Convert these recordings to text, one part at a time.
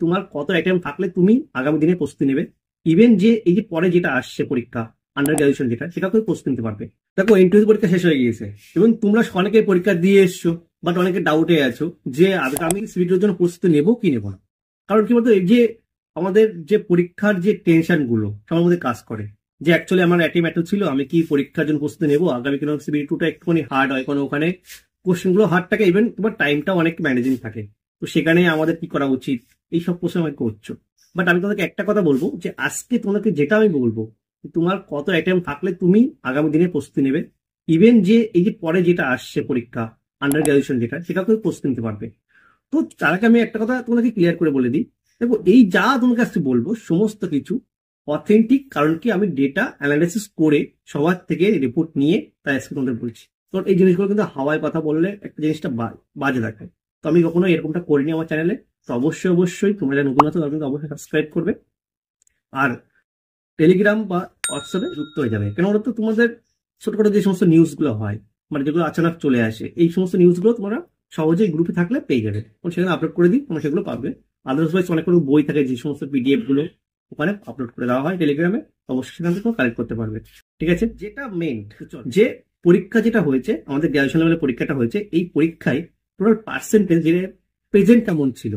তোমার কত আইটেম থাকলে তুমি আগামী দিনে প্রস্তুতি নেবে। ইভেন যে এই যে পরে যেটা আসছে পরীক্ষা, আন্ডার গ্রাজুয়েশন যেটা, সেটা তুমি প্রস্তুতি নিতে পারবে। দেখো এন্ট্রান্স পরীক্ষা শেষ হয়ে গিয়েছে এবং তোমরা অনেকে পরীক্ষা দিয়ে এসছো, বাট অনেকে ডাউটে আছো যে আমি সিভিটার জন্য প্রস্তুতি নেবো কি নেবো না। কারণ কি বলতো, এই যে আমাদের যে পরীক্ষার যে টেনশন গুলো সবার মধ্যে কাজ করে, যে অ্যাকচুয়ালি আমার অ্যাটেম এত ছিল, আমি কি পরীক্ষার জন্য প্রস্তুতি নেবো আগামী, কেন সিভিটি টুটা একটুখানি হার্ড হয়, কারণ ওখানে কোশ্চেন গুলো হার্ড থাকে, ইভেন তোমার টাইমটাও অনেক ম্যানেজিং থাকে। তো সেখানে আমাদের কি করা উচিত, এইসব প্রশ্ন আমাকে করছো। বাট আমি তোমাকে একটা কথা বলবো, যে আজকে তোমাকে যেটা আমি বলবো, তোমার কত আইটেম থাকলে তুমি আগামী দিনে প্রস্তুতি নেবে। ইভেন যে এই যে পরে যেটা আসছে পরীক্ষা, আন্ডার গ্রাজুয়েশন যেটা, সেটা তুমি প্রস্তুতি নিতে পারবে। তো তার আগে আমি একটা কথা তোমাকে ক্লিয়ার করে বলে দিই। দেখো এই যা তোমার কাছে বলবো সমস্ত কিছু অথেন্টিক, কারণ কি আমি ডেটা অ্যানালাইসিস করে সবার থেকে রিপোর্ট নিয়ে তাই আজকে তোমাদের বলছি। তো এই জিনিসগুলো কিন্তু হাওয়ায় কথা বললে একটা জিনিসটা বাজে দেখায়। তো আমি কখনো এরকমটা করিনি আমার চ্যানেলে। তো অবশ্যই অবশ্যই তোমরা যারা নতুন আছো তারা কিন্তু অবশ্যই সাবস্ক্রাইব করবে, আর টেলিগ্রাম বা হোয়াটসঅ্যাপে যুক্ত হয়ে যাবে। কেন বলতো, তোমাদের ছোটখাটো যে সমস্ত নিউজগুলো হয়, মানে যেগুলো আচানক চলে আসে, এই সমস্ত নিউজগুলো তোমরা সহজেই গ্রুপে থাকলে পেয়ে যাবে। সেখানে আপলোড করে দিই, তোমরা সেগুলো পাবে। আদারওয়াইজ অনেক কোনো বই থাকে, যে সমস্ত পিডিএফ গুলো ওখানে আপলোড করে দেওয়া হয় টেলিগ্রামে, অবশ্যই সেখান থেকে কালেক্ট করতে পারবে। ঠিক আছে, যেটা মেইন যে পরীক্ষা যেটা হয়েছে, আমাদের গ্র্যাজুয়েশন লেভেলের পরীক্ষাটা হয়েছে, এই পরীক্ষায় টোটাল পার্সেন্টেজ যে প্রেজেন্ট কেমন ছিল,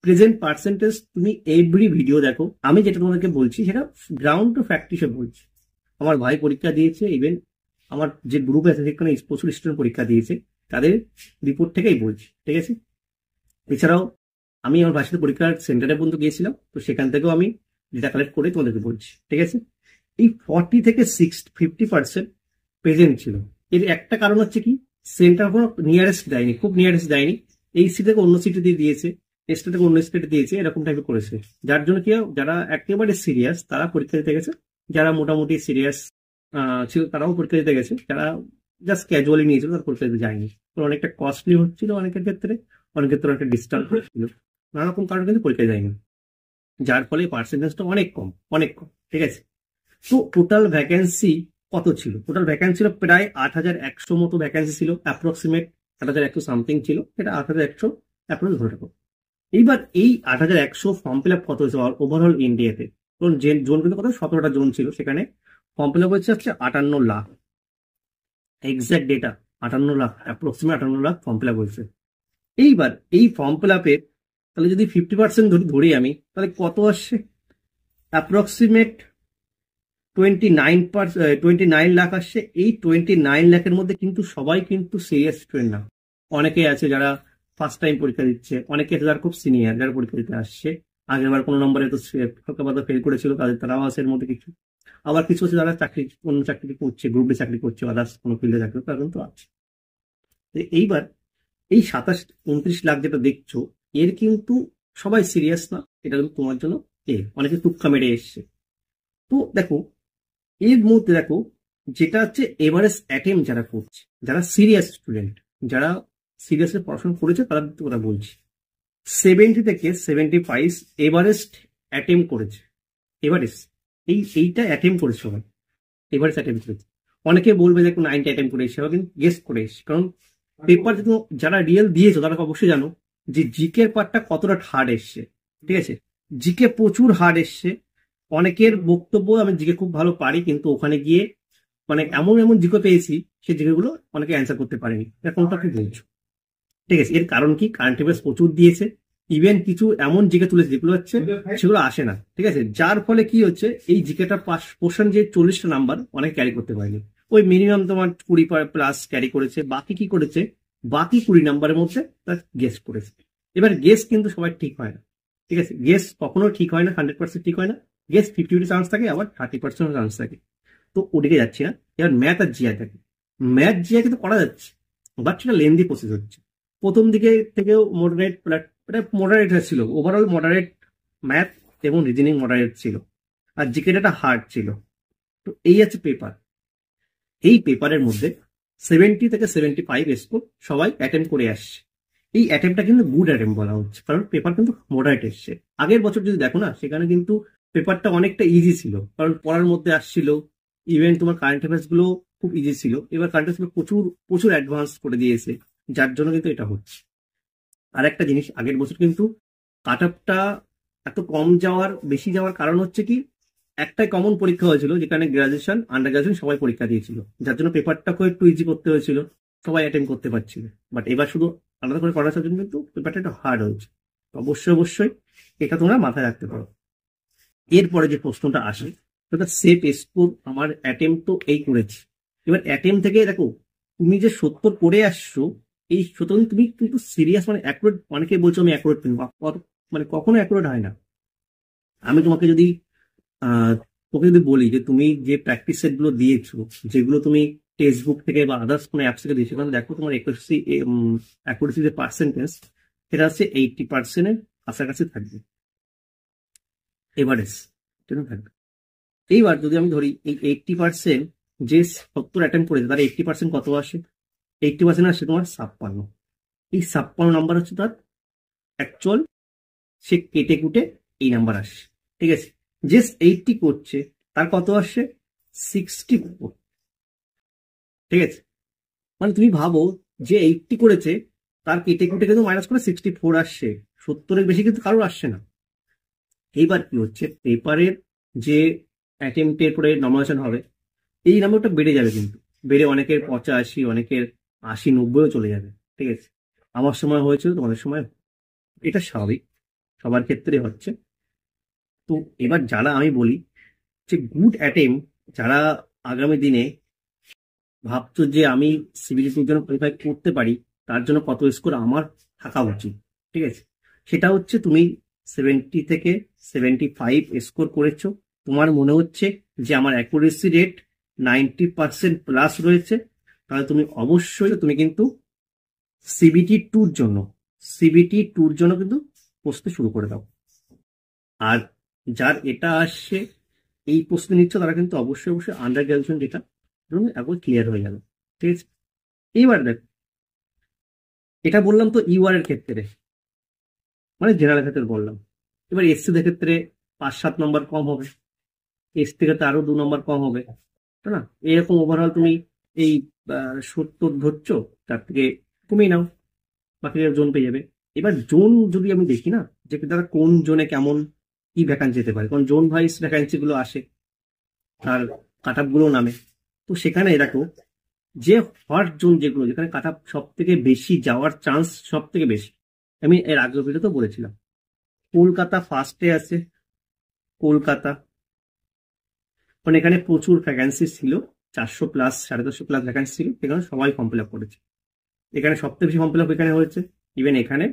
প্রেজেন্ট পার্সেন্টেজ তুমি এভরি ভিডিও দেখো। আমি যেটা তোমাদেরকে বলছি সেটা গ্রাউন্ড টু ফ্যাক্ট হিসেবে বলছি। আমার ভাই পরীক্ষা দিয়েছে, ইভেন আমার যে গ্রুপে আছে সেখানে প্রচুর স্টুডেন্ট পরীক্ষা দিয়েছে, তাদের রিপোর্ট থেকেই বলছি। ঠিক আছে, এছাড়াও আমি আমার ভাষাতে পরীক্ষার সেন্টারে পর্যন্ত গিয়েছিলাম, তো সেখান থেকেও আমি ডেটা কালেক্ট করে তোমাদেরকে বলছি। ঠিক আছে, এই 40 থেকে 50% প্রেজেন্ট ছিল। এর একটা কারণ হচ্ছে কি, সেন্টার কোনো নিয়ারেস্ট দেয়নি, খুব নিয়ারেস্ট দেয়নি। এই সিট থেকে অন্য সিটে দিয়ে দিয়েছে, টেস্ট থেকে অন্য স্টেটে দিয়েছে, এরকম টাইপের করেছে। যার জন্য কি যারা একেবারে সিরিয়াস তারা পরীক্ষা দিতে গেছে, যারা মোটামুটি সিরিয়াস ছিল তারাও পরীক্ষা দিতে গেছে, যারা জাস্ট ক্যাজুয়ালি নিয়েছিল তারা পরীক্ষা দিতে যায়নি। তো অনেকটা কস্টলি হচ্ছিল অনেকের ক্ষেত্রে, অনেকের ক্ষেত্রে অনেকটা ডিস্টার্ব হচ্ছিল, নানা রকম কারণে কিন্তু পরীক্ষা যায়নি, যার ফলে পার্সেন্টেজটা অনেক কম, অনেক কম। ঠিক আছে, তো টোটাল ভ্যাকেন্সি কত ছিল? টোটাল ভ্যাকেন্সি ছিল প্রায় 8100 মতো ভ্যাকেন্সি ছিল, অ্যাপ্রক্সিমেট 8100 সামথিং ছিল, এটা 8100 অ্যাপ্রক্স ধরে রাখো। এইবার এই 8100 ফর্ম ফিল আপ কত হয়েছে ওভারঅল ইন্ডিয়াতে? কারণ জোন কিন্তু কত, 17টা জোন ছিল, সেখানে ফর্ম ফিল আপ হচ্ছে 58 lakh, exact data 58 lakh, approximate 58 lakh form fill up হয়েছে। এইবার এই ফর্ম ফিল আপে তাহলে যদি 50% ধরি আমি, তাহলে কত আসছে? অ্যাপ্রক্সিমেট 29 লাখ আসছে। এই 29 লাখের মধ্যে কিন্তু সবাই কিন্তু সিরিয়াস স্টুডেন্ট না। অনেকে আছে যারা ফার্স্ট টাইম পরীক্ষা দিচ্ছে, অনেকে আছে যারা খুব সিনিয়র, যারা পরীক্ষা দিতে আসছে, আগেরবার কোনো নম্বরে তো হালকা ফেল করেছিল, তারাও আছে এর মধ্যে কিছু। আবার কিছু আছে যারা অন্য চাকরি করছে, গ্রুপে চাকরি করছে, আদার্স কোনো ফিল্ডে চাকরি, তারা কিন্তু আছে। এইবার এই 27-29 লাখ যেটা দেখছো, এর কিন্তু সবাই সিরিয়াস না, এটা কিন্তু তোমার জন্য অনেকে টুক্কা মেরে এসছে। তো দেখো এর মধ্যে দেখো, যেটা হচ্ছে এভারেজ অ্যাটেম্প যারা করছে, যারা সিরিয়াস স্টুডেন্ট, যারা সিরিয়াসলি পড়াশোনা করেছে, তারা কথা বলছি 70 থেকে 75 এভারেস্ট অ্যাটেম্প করেছে। এভারেস্ট এইটা অ্যাটেম্প করেছে সবাই, এভারেস্ট অ্যাটেম্প করেছে। অনেকে বলবে যে 90 অ্যাটেম্প করে এসছে, কিন্তু গেস করে এসছে, কারণ পেপার যারা রিয়েল দিয়েছো তারা অবশ্যই জানো যে জিকে এর পার্টটা কতটা হার্ড এসছে। ঠিক আছে, জিকে প্রচুর হার্ড এসছে। অনেকের বক্তব্য আমি জিকে খুব ভালো পারি, কিন্তু ওখানে গিয়ে মানে এমন এমন জিকে পেয়েছি, সেই জিকেগুলো অনেকে অ্যান্সার করতে পারেনি। এরকমটা কি বলছো? ঠিক আছে, এর কারণ কি, কারেন্ট অ্যাফেয়ার্স প্রচুর দিয়েছে, ইভেন কিছু এমন জিকে তুলেছে যেগুলো হচ্ছে সেগুলো আসে না। ঠিক আছে, যার ফলে কি হচ্ছে, এই জিকেটা পাস পোর্শন যে 40টা নাম্বার অনেক ক্যারি করতে পারেনি। ওই মিনিমাম তোমার 20+ ক্যারি করেছে, বাকি কি করেছে, বাকি 20 নাম্বারের মধ্যে তার গেস করেছে। এবার গেস কিন্তু সবাই ঠিক হয় না। ঠিক আছে, গেস কখনো ঠিক হয় না, 100% ঠিক হয় না। গেস 50 চান্স থাকে, আবার 30% চান্স থাকে। তো ওদিকে যাচ্ছি না, এবার ম্যাথ আর জিআই থাকে। ম্যাথ জিআই কিন্তু করা যাচ্ছে, বাট সেটা লেন্দি প্রসেস হচ্ছে। প্রথম দিকে থেকেও মডারেট ছিল, ওভারঅল মডারেট ম্যাথ এবং রিজনিং মডারেট ছিল, আর জিকেটা হার্ড ছিল। তো এই আছে পেপার। এই পেপারের মধ্যে 70 থেকে 75 স্কোর সবাই অ্যাটেম্প করে আসছে। এই অ্যাটেম্পটা কিন্তু গুড অ্যাটেম্প বলা হচ্ছে, কারণ পেপার কিন্তু মডারেট এসছে। আগের বছর যদি দেখো না, সেখানে কিন্তু পেপারটা অনেকটা ইজি ছিল, কারণ পড়ার মধ্যে আসছিল। ইভেন তোমার কারেন্ট অ্যাফেয়ার্স গুলো খুব ইজি ছিল, এবার কারেন্ট অ্যাফেয়ার্স প্রচুর প্রচুর অ্যাডভান্স করে দিয়েছে, যার জন্য কিন্তু এটা হচ্ছে। আর একটা জিনিস, আগের বছর কিন্তু কাট অফটা এত কম যাওয়ার বেশি যাওয়ার কারণ হচ্ছে কি, একটাই কমন পরীক্ষা হয়েছিল যেখানে গ্রাজুয়েশন আন্ডার গ্রাজুয়েশন সবাই পরীক্ষা দিয়েছিল, যার জন্য পেপারটাকে একটু ইজি করতে হয়েছিল, সবাই অ্যাটেন্ড করতে পারছিল। বাট এবার শুধু আলাদা করে করার জন্য কিন্তু পেপারটা একটু হার্ড হয়েছে। তো অবশ্যই অবশ্যই এটা তোমরা মাথায় রাখতে পারো। এরপরে যে প্রশ্নটা আসে সেটা সেফ স্কোর, আমার অ্যাটেম্প তো এই করেছি। এবার অ্যাটেম্প থেকে দেখো তুমি যে 70 করে আসছো, এই 70 তুমি কিন্তু সিরিয়াস মানে অ্যাকুরেট, অনেকে বলছো আমি অ্যাকুরেট মানে কখনো অ্যাকুরেট হয় না। আমি তোমাকে যদি তোকে যদি বলি যে তুমি যে প্র্যাকটিস সেট গুলো দিয়েছো, যেগুলো তুমি টেক্সট বুক থেকে বা আদার্স কোনো অ্যাপস থেকে দিয়েছো, সেখানে দেখো তোমার অ্যাকুরেসি যে পার্সেন্টেজ সেটা হচ্ছে 80%-এর কাছাকাছি থাকবে, এভারেজ থাকবে। এইবার যদি আমি ধরি এই 80% যে 70 অ্যাটেম্প করেছে তার 80% কত আসে? 80% আসে তোমার 56। এই 56 নাম্বার হচ্ছে তার অ্যাকচুয়াল, সে কেটে কুটে এই নাম্বার আসে। ঠিক আছে, যে 80 করছে তার কত আসে? 64। ঠিক আছে, মানে তুমি ভাবো যে 80 করেছে তার কেটে কুটে কিন্তু মাইনাস করে 64 আসছে, 70-এর বেশি কিন্তু কারোর আসছে না। এইবার কি হচ্ছে, পেপারের যে অ্যাটেম্পটের পরে নমিনেশন হবে, এই নাম্বারটা বেড়ে যাবে, কিন্তু বেড়ে অনেকের 85, অনেকের 80-90ও চলে যাবে। ঠিক আছে, আমার সময় হয়েছিল, তোমাদের সময়, এটা স্বাভাবিক, সবার ক্ষেত্রে হচ্ছে। তো এবার যারা আমি বলি যে গুড অ্যাটেম্প, যারা আগামী দিনে ভাবছো যে আমি সিবিলিটির জন্য কোয়ালিফাই করতে পারি, তার জন্য কত স্কোর আমার থাকা উচিত, ঠিক আছে, সেটা হচ্ছে তুমি 70 থেকে 75 স্কোর করেছো, তোমার মনে হচ্ছে যে আমার অ্যাকুরেসি রেট 90% প্লাস রয়েছে, তাহলে তুমি অবশ্যই তুমি কিন্তু সিবিটি টুর জন্য কিন্তু প্রস্তুতি শুরু করে দাও। আর যার এটা আসছে, এই প্রস্তুতি নিচ্ছ, তারা কিন্তু অবশ্যই অবশ্যই আন্ডার গ্রাজুয়েশন যেটা একবার ক্লিয়ার হয়ে যাবে। ঠিক আছে, এইবার দেখ, এটা বললাম তো ইউআর এর ক্ষেত্রে, মানে জেনারেল ক্ষেত্রে বললাম। এবার এসসি দের ক্ষেত্রে 5-7 নম্বর কম হবে, এসটি ক্ষেত্রে আরো 2 নম্বর কম হবে, তাই না? এরকম ওভারঅল তুমি এই 70 ধরছো, তার থেকে কমিয়ে নাও, বাকি জোন পেয়ে যাবে। এবার জোন যদি আমি দেখি না, যে তারা কোন জোনে কেমন কি ভ্যাকান্সি যেতে পারে, কারণ জোন ভাইস ভ্যাকান্সি গুলো আসে, আর কাট আপ গুলো নামে। তো সেখানে দেখো যে হট জোন যেগুলো, যেখানে কাট আপ সব থেকে বেশি যাওয়ার চান্স সব থেকে বেশি, আমি এর আগের ভিডিওতে বলেছিলাম, কলকাতা ফার্স্টে আছে। কলকাতা, কারণ এখানে প্রচুর ভ্যাকান্সি ছিল, 400+, 450+ ভ্যাকান্সি ছিল, এখানে সবাই ফর্ম ফিল আপ করেছে। এখানে সবথেকে বেশি ফর্ম ফিল আপ এখানে হয়েছে, ইভেন এখানে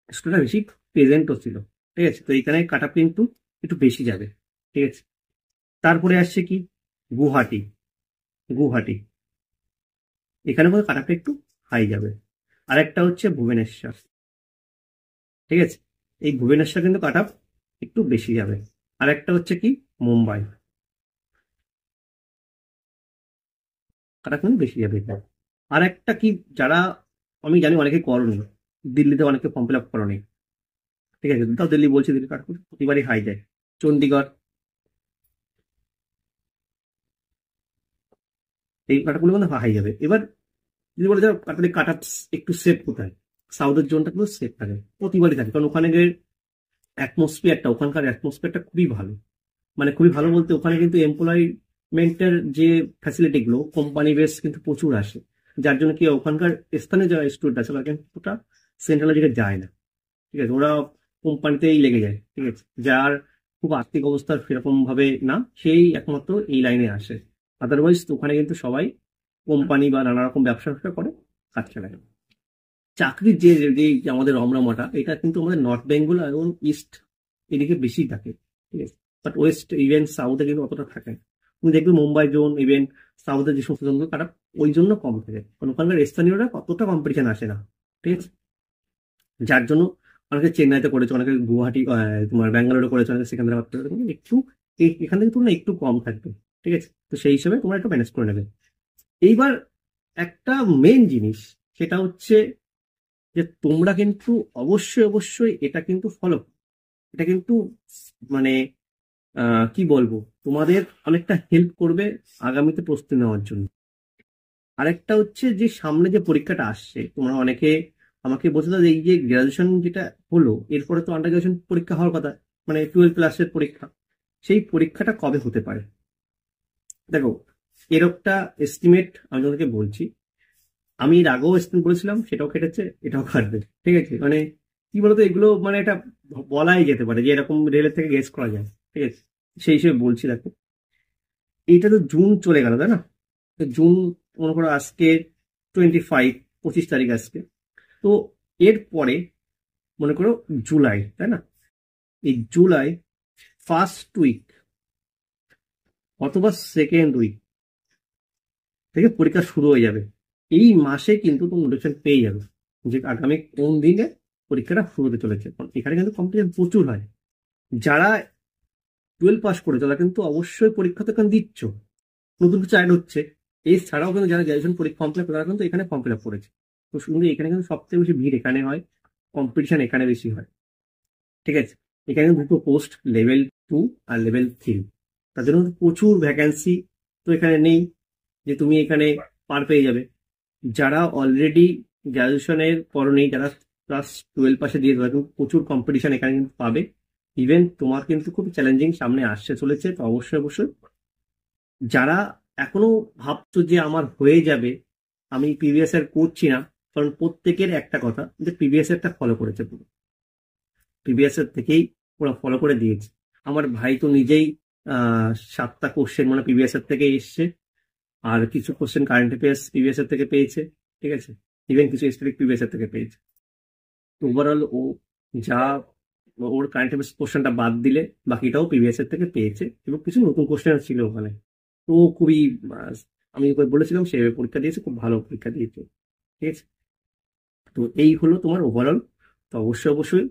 স্টুডেন্ট বেশি প্রেজেন্টও ছিল। ঠিক আছে, তো এখানে কাট আপ কিন্তু একটু বেশি যাবে। ঠিক আছে, তারপরে আসছে কি, গুয়াহাটি। গুয়াহাটি এখানে কাট আপটা একটু হাই যাবে। আরেকটা হচ্ছে ভুবনেশ্বর। ঠিক আছে, এই ভুবনেশ্বর কিন্তু কাট আপ একটু বেশি যাবে। আরেকটা হচ্ছে কি, মুম্বাই, কাট আপ কিন্তু বেশি যাবে এখানে। আর একটা কি, যারা আমি জানি অনেকে করনি, দিল্লিতে অনেকে ফর্ম ফিল আপ করনি। ঠিক আছে, তাও দিল্লি বলছে, দিল্লি কাট প্রতিবারই হাই যায়। চণ্ডীগড়, এই কাটাগুলো কিন্তু হাই যাবে। এবার যদি বলে যাও কাট আপ একটু সেফ কোথায়, সাউথের জোনটা কিন্তু সেফ থাকে, প্রতিবারই থাকে, কারণ ওখানে ওখানকার অ্যাটমসফিয়ারটা খুবই ভালো। মানে খুবই ভালো বলতে, ওখানে কিন্তু এমপ্লয়মেন্টের যে ফ্যাসিলিটি গুলো, কোম্পানি বেস কিন্তু প্রচুর আসে, যার জন্য কি ওখানকার স্থানীয় যারা স্টুডেন্ট আছে ওরা কিন্তু ওটা সেন্ট্রাল দিকে যায় না। ঠিক আছে, ওরা কোম্পানিতেই লেগে যায়। ঠিক আছে, যার খুব আর্থিক অবস্থা সেরকম ভাবে না, সেই একমাত্র এই লাইনে আসে। আদারওয়াইজ ওখানে কিন্তু সবাই কোম্পানি বা নানা রকম ব্যবসা করে কাজ চালায়। চাকরির যে যে আমাদের রমরমাটা, এটা কিন্তু আমাদের নর্থ বেঙ্গল এবং ইস্ট এদিকে বেশি থাকে। ঠিক আছে, বাট ওয়েস্ট ইভেন সাউথে কিন্তু অতটা থাকে না। তুমি দেখবে মুম্বাই জোন, ইভেন সাউথের যে সমস্ত জোনগুলো, তারা ওই জন্য কম থাকে, কারণ ওখানকার স্থানীয়রা অতটা কম্পিটিশন আসে না। ঠিক আছে, যার জন্য অনেকে চেন্নাইতে করেছে, অনেকে গুয়াহাটি, তোমার ব্যাঙ্গালোরে করেছে, অনেকে সেকেন্দ্রাবাদ করেছে, কিন্তু একটু এখান থেকে তুলনায় একটু কম থাকবে। ঠিক আছে, তো সেই হিসেবে তোমরা একটু ম্যানেজ করে নেবে। এইবার একটা মেন জিনিস, সেটা হচ্ছে যে তোমরা কিন্তু অবশ্যই অবশ্যই এটা কিন্তু ফলো, এটা কিন্তু মানে কি বলবো, তোমাদের অনেকটা হেল্প করবে আগামীতে প্রস্তুতি নেওয়ার জন্য। আরেকটা হচ্ছে যে সামনে যে পরীক্ষাটা আসছে, তোমরা অনেকে আমাকে বলছিল যে এই যে গ্রাজুয়েশন যেটা হলো এরপরে তো আন্ডার গ্রাজুয়েশন পরীক্ষা হওয়ার কথা, মানে 12 ক্লাসের পরীক্ষা, সেই পরীক্ষাটা কবে হতে পারে। দেখো, এর একটা এস্টিমেট আমি তোমাদেরকে বলছি। আমি এর আগেও এস্টিমেট বলেছিলাম, সেটাও কেটেছে, এটাও কাটবে, ঠিক আছে। মানে কি বলতো, এগুলো মানে এটা বলাই যেতে পারে যে এরকম রেলের থেকে গেস করা যায়, ঠিক আছে। সেই হিসেবে বলছি, দেখো এইটা তো জুন চলে গেল, তাই না? তো জুন, মনে করো আজকে 25, 25 তারিখ আজকে। তো এরপরে মনে করো জুলাই, তাই না? এই জুলাই ফার্স্ট উইক অথবা সেকেন্ড উইক থেকে পরীক্ষা শুরু হয়ে যাবে। এই মাসে কিন্তু তুমি নোটিফিকেশন পেয়ে যাবে যে আগামী কোন দিনে পরীক্ষাটা শুরু হতে চলেছে। কারণ এখানে কিন্তু কম্পিটিশন প্রচুর হয়। যারা 12 পাস করেছে তারা কিন্তু অবশ্যই পরীক্ষা তো এখানে দিচ্ছ, নতুন কিছু অ্যাড হচ্ছে। এছাড়াও কিন্তু যারা গ্র্যাজুয়েশন পরীক্ষা ফর্ম ফিল আপ, তারা কিন্তু এখানে ফর্ম ফিল আপ করেছে। তো শুধু এখানে কিন্তু সবথেকে বেশি ভিড় এখানে হয়, কম্পিটিশন এখানে বেশি হয়, ঠিক আছে। এখানে কিন্তু দুটো পোস্ট, লেভেল 2 আর লেভেল 3, তাদের মধ্যে প্রচুর ভ্যাকান্সি তো এখানে নেই যে তুমি এখানে পার পেয়ে যাবে। যারা অলরেডি গ্র্যাজুয়েশনের পরনি, যারা ক্লাস 12 পাশে দিয়ে দেবে, কিন্তু প্রচুর কম্পিটিশন এখানে কিন্তু পাবে। ইভেন তোমার কিন্তু খুব চ্যালেঞ্জিং সামনে আসতে চলেছে। তো অবশ্যই অবশ্যই যারা এখনো ভাবছো যে আমার হয়ে যাবে, আমি প্রিভিয়াস ইয়ার করছি না, কারণ প্রত্যেকের একটা কথা যে প্রিভিয়াস ইয়ারটা ফলো করেছে, পুরো প্রিভিয়াস ইয়ার থেকেই পুরো ফলো করে দিয়েছে। আমার ভাই তো নিজেই 7টা কোশ্চেন মানে প্রিভিয়াস ইয়ার থেকে এসছে, আর কিছু question current affairs previous year থেকে পেয়েছে, ঠিক আছে। ইভেন কিছু স্ট্যাটিক প্রিভিয়াস ইয়ার থেকে পেয়েছে। তো ওভারঅল ও যা, ওর কারেন্ট অ্যাফেয়ার্স কোশ্চেনটা বাদ দিলে বাকিটাও প্রিভিয়াস ইয়ার থেকে পেয়েছে, এবং কিছু নতুন কোশ্চেন ছিল ওখানে। তো ও খুবই, আহ, আমি ওকে বলেছিলাম সেভাবে পরীক্ষা দিয়েছে, খুব ভালো পরীক্ষা দিয়েছে, ঠিক আছে। তো এই হলো তোমার ওভারঅল। তো অবশ্যই অবশ্যই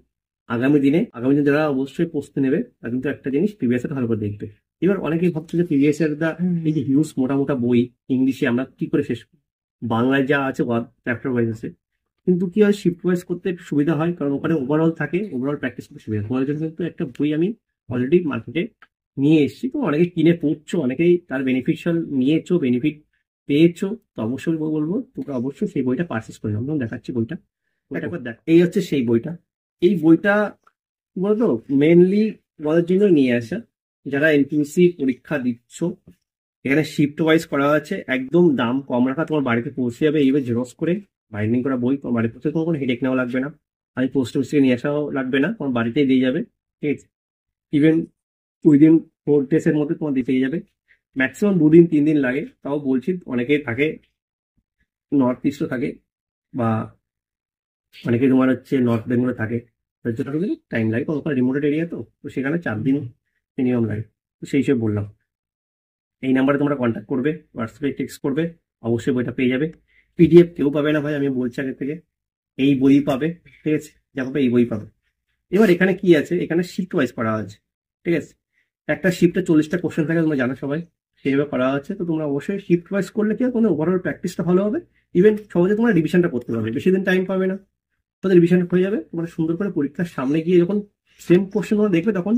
আগামী দিনে যারা অবশ্যই প্রস্তুতি নেবে তারা কিন্তু একটা জিনিস প্রিভিয়াস ইয়ার ভালো করে দেখবে। এবার অনেকেই ভাবছে যে প্রিভিয়াস ইয়ার এই যে হিউজ মোটা মোটা বই ইংলিশে আমরা কি করে শেষ করব, বাংলায় যা আছে চ্যাপ্টার ওয়াইজ আছে, কিন্তু কি হয় শিফট ওয়াইজ করতে একটু সুবিধা হয়, কারণ ওখানে ওভারঅল থাকে, ওভারঅল প্র্যাকটিস করতে সুবিধা। তোমার জন্য কিন্তু একটা বই আমি অলরেডি মার্কেটে নিয়ে এসেছি, তো অনেকে কিনে পড়ছো, অনেকেই তার বেনিফিশিয়াল নিয়েছো, বেনিফিট পেয়েছো। তো অবশ্যই বলবো তোমরা অবশ্যই সেই বইটা পারচেস করে নাও। আমি দেখাচ্ছি বইটা, একবার দেখ। এই হচ্ছে সেই বইটা। এই বইটা কি বলতো, মেনলি বলার জন্য নিয়ে আসা, যারা এনটিপিসি পরীক্ষা দিচ্ছ, এখানে শিফট ওয়াইজ করা আছে, একদম দাম কম রাখা, তোমার বাড়িতে পৌঁছে যাবে এইভাবে জেরক্স করে, বাইন্ডিং করা বই তোমার বাড়িতে পৌঁছে, তোমার কোনো হেডেক নেওয়া লাগবে না। আমি পোস্ট অফিস থেকে নিয়ে আসাও লাগবে না, তোমার বাড়িতেই দিয়ে যাবে, ঠিক আছে। ইভেন উইদিন 4 ডেজের মধ্যে তোমার দিতে যাবে। ম্যাক্সিমাম 2 দিন 3 দিন লাগে, তাও বলছি অনেকেই থাকে নর্থ ইস্টও থাকে, বা অনেকে তোমার হচ্ছে নর্থ বেঙ্গলে থাকে, তার জন্য কিন্তু টাইম লাগে, কারণ ওখানে রিমোটেড এরিয়া, তো তো সেখানে 4 দিন মিনিমাম লাগে। তো সেই হিসেবে বললাম। এই নাম্বারে তোমরা কন্ট্যাক্ট করবে, হোয়াটসঅ্যাপে টেক্সট করবে, অবশ্যই বইটা পেয়ে যাবে। পিডিএফ কেউ পাবে না ভাই, আমি বলছি আগে থেকে, এই বই পাবে, ঠিক আছে। যা পাবে এই বই পাবে। এবার এখানে কি আছে, এখানে শিফট ওয়াইজ করা আছে, ঠিক আছে। একটা শিফটে 40টা কোশ্চেন থাকে, তোমরা জানো সবাই, সেইভাবে করা আছে। তো তোমরা অবশ্যই শিফট ওয়াইজ করলে কি হয়, তোমাদের ওভারঅল প্র্যাকটিসটা ভালো হবে। ইভেন সহজে তোমরা রিভিশনটা করতে পারবে, বেশি দিন টাইম পাবে না, তাদের রিভিশন হয়ে যাবে। তোমরা সুন্দর করে পরীক্ষার সামনে গিয়ে যখন সেম কোশ্চেন তোমরা দেখবে, তখন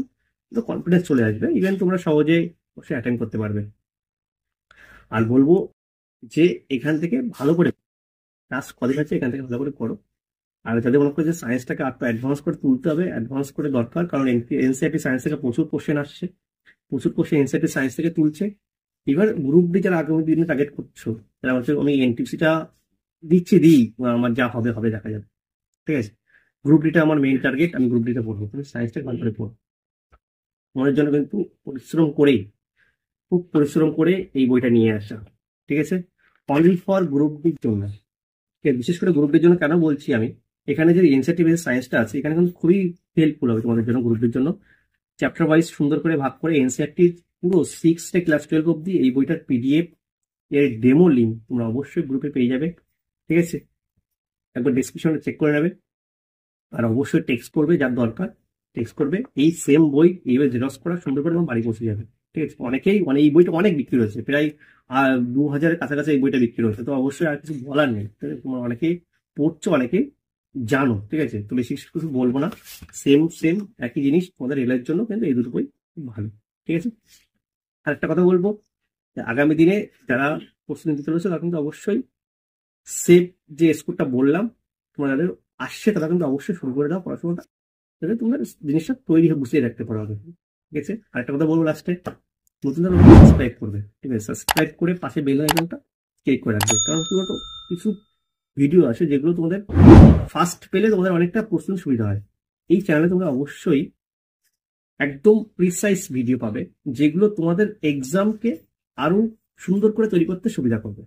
তো কনফিডেন্স চলে আসবে, ইভেন তোমরা সহজে অবশ্যই অ্যাটেন্ড করতে পারবে। আর বলবো যে এখান থেকে ভালো করে ক্লাস কদিন আছে, এখান থেকে ভালো করে করো। আর যাদের মনে করো যে সায়েন্সটাকে আরো অ্যাডভান্স করে তুলতে হবে, অ্যাডভান্স করে দরকার, কারণ এনসিইআরটি সায়েন্স থেকে প্রচুর কোশ্চেন আসছে, প্রচুর কোশ্চেন এনসিইআরটি সায়েন্স থেকে তুলছে। এবার গ্রুপ ডি যারা আগামী দিনে টার্গেট করছো, তারা হচ্ছে আমি এনটিপিসিটা দিই, আমার যা হবে হবে দেখা যাবে, ঠিক আছে। গ্রুপ ডিটা আমার মেইন টার্গেট, আমি গ্রুপ ডিটা পড়বো, তুমি সায়েন্সটা ভালো করে পড়ো। তোমাদের জন্য কিন্তু পরিশ্রম করেই, খুব পরিশ্রম করে এই বইটা নিয়ে আসা, ঠিক আছে, অনলি ফর গ্রুপ ডির জন্য। ঠিক আছে? বিশেষ করে গ্রুপ ডির জন্য কেন বলছি আমি, এখানে যে এনসিইআরটি বেসড সায়েন্সটা আছে, এখানে কিন্তু খুবই হেল্পফুল হবে তোমাদের জন্য, গ্রুপ ডির জন্য। চ্যাপ্টার ওয়াইজ সুন্দর করে ভাগ করে এনসিইআরটি পুরো 6 থেকে ক্লাস 12 অব্দি এই বইটার পিডিএফ এর ডেমো লিঙ্ক তোমরা অবশ্যই গ্রুপে পেয়ে যাবে, ঠিক আছে। একবার ডিসক্রিপশনে চেক করে নেবে। আর অবশ্যই টেক্সট করবে, যার দরকার টেক্সট করবে, এই সেম বই এইভাবে জেরক্স করা সুন্দর করে তোমার বাড়ি পৌঁছে যাবে, ঠিক আছে। অনেকেই মানে এই বইটা অনেক বিক্রি হয়েছে, প্রায় 2000-এর কাছাকাছি এই বইটা বিক্রি হয়েছে। তো অবশ্যই আর কিছু বলার নেই, ঠিক আছে? তোমার অনেকেই পড়ছো, অনেকেই জানো, ঠিক আছে। তো বেশি কিছু বলবো না, সেম সেম একই জিনিস তোমাদের রেলের জন্য, কিন্তু এই দুটো বই খুব ভালো, ঠিক আছে। আর একটা কথা বলবো, যে আগামী দিনে যারা প্রস্তুতি নিতে চলেছে তারা কিন্তু অবশ্যই সেভ যে স্কোরটা বললাম তোমাদের আসছে তারা কিন্তু অবশ্যই শুরু করে দাও পড়াশোনাটা, যাতে তোমরা জিনিসটা তৈরি হয়ে বুঝিয়ে রাখতে পারো আগে। ঠিক আছে, আরেকটা কথা বলবো লাস্টে, নতুন সাবস্ক্রাইব করবে। ঠিক আছে, সাবস্ক্রাইব করে পাশে বেল আইকনটা ক্লিক করে রাখবে, কারণ কি বলতো কিছু ভিডিও আছে যেগুলো তোমাদের ফার্স্ট পেলে তোমাদের অনেকটা প্রশ্ন সুবিধা হয়। এই চ্যানেলে তোমরা অবশ্যই একদম প্রিসাইজ ভিডিও পাবে, যেগুলো তোমাদের এক্সামকে আরো সুন্দর করে তৈরি করতে সুবিধা করবে।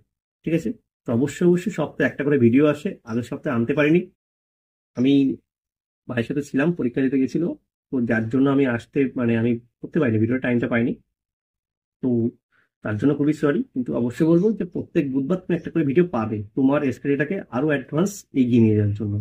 ঠিক আছে, তো অবশ্যই অবশ্যই সপ্তাহে একটা করে ভিডিও আসে, আগের সপ্তাহে আনতে পারিনি, আমি ভাইয়ের সাথে ছিলাম, পরীক্ষা দিতে গেছিল, তো যার জন্য আমি আসতে মানে আমি করতে পারিনি, ভিডিওর টাইমটা পাইনি। তো তার জন্য খুবই সরি, কিন্তু অবশ্যই বলবো যে প্রত্যেক বুধবার তুমি একটা করে ভিডিও পাবে তোমার স্টাডিটাকে আরো অ্যাডভান্স এগিয়ে নিয়ে যাওয়ার জন্য।